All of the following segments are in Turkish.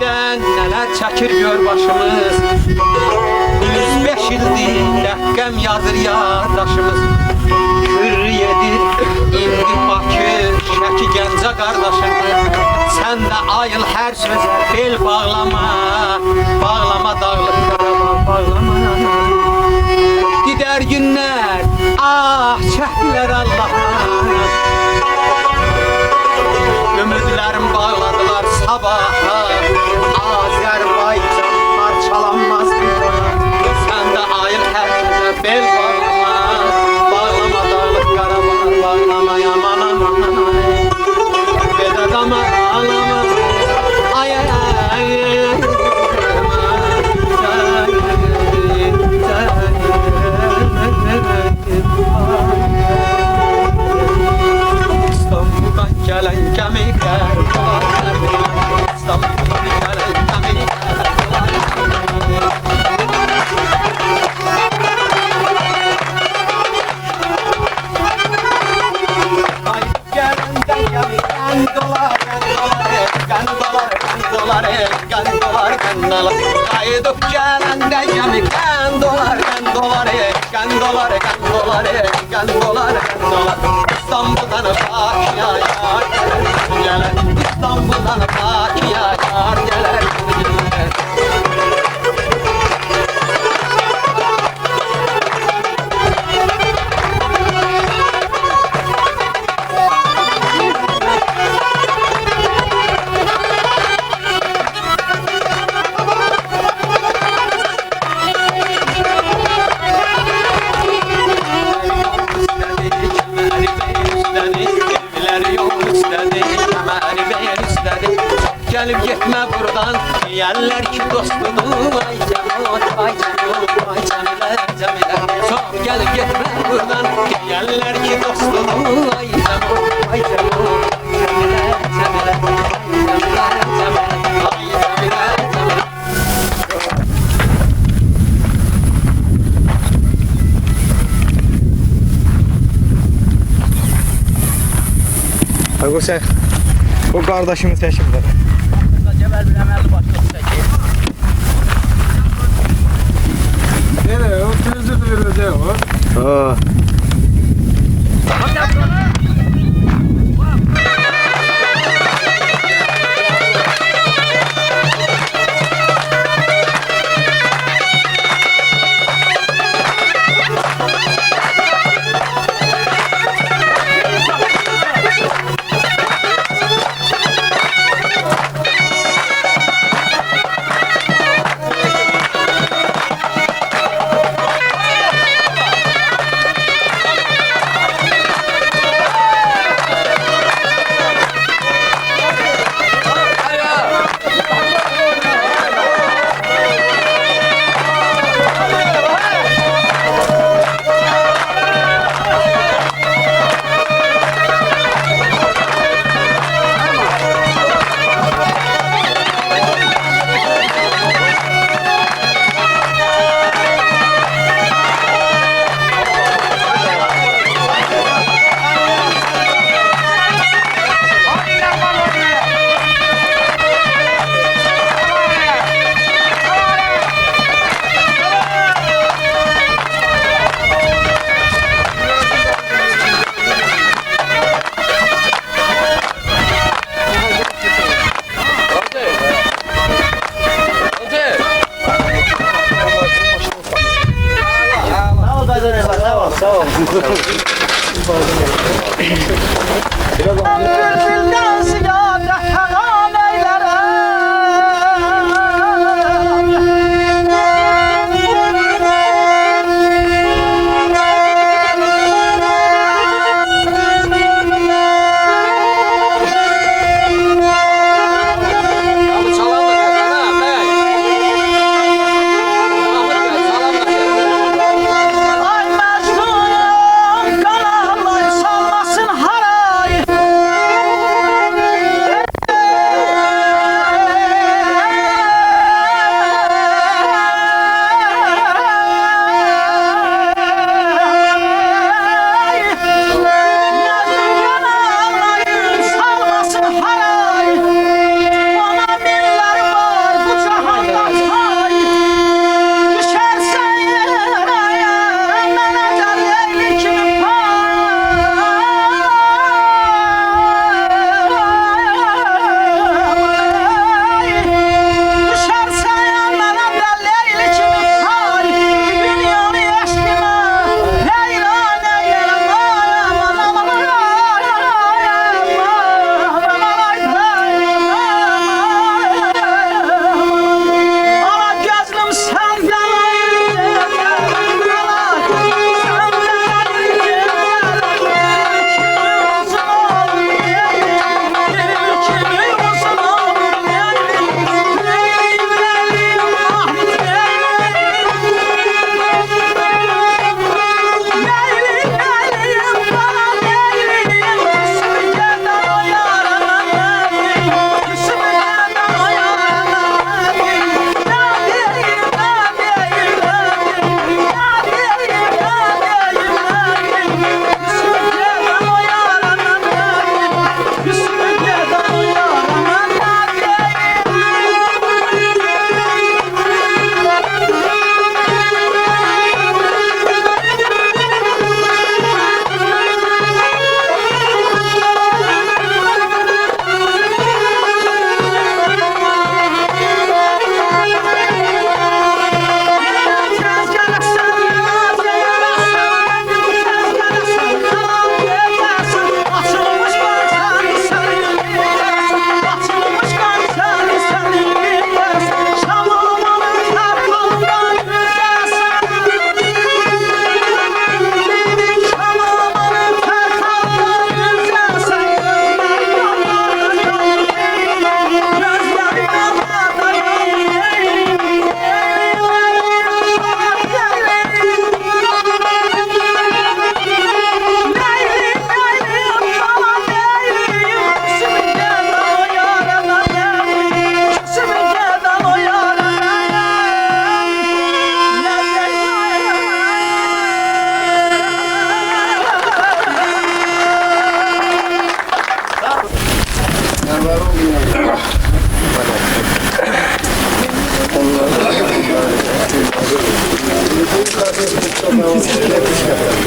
Yüzlükten neler çəkir gör başımız 105 ildir rəqqəm yazır yadaşımız Hürriyedir indi Bakı Şəki Gəncə qardaşım Sən də ayıl hər söz bel bağlama Bağlama dağlıq Qarabağ bağlama Gider günlər ah çəkdilər Allah'a Ümidlərim bağladılar sabaha Azərbaycan parçalanmaz bir Sən də ayıl hər sözə bel bağlama Bağlama dağlıq Qarabağ bağlama yaman aman Bedəd aman ağlama ay ay ay İstanbul'dan gelen gemikler İstanbul'dan gelen gemikler Kaydıp gelende gemi kan dolar İstanbul'dan Bakı'ya yar gelir İstanbul'dan Bakı'ya yar gelir Gelip gitme buradan Diyenler ki dostudur Ay Cemot, ay Cemot, ay Cemile, Cemile Çok gelip gitme buradan Diyenler ki dostudur Ay Cemot, ay Cemot, ay Cemile, Cemile Ay Cemile, Cemile, ay Cemile, Cemile Hayır sen o kardeşimi seçimde. Cebel bir emelli başlık çekeyim. Nereye? O tezir nerede o? Aa.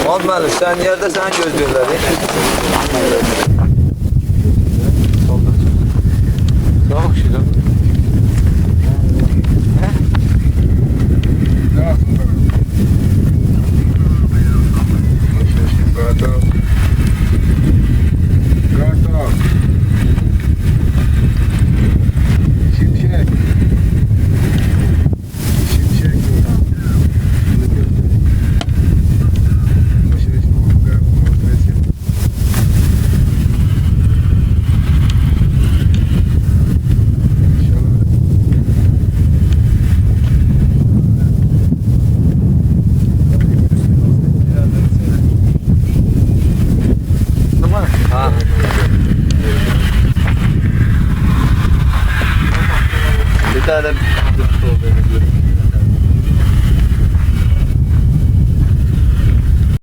Olmalı, sen yerde sen gözlüyorlar. Soğuk şey lan. Ha. Bir tane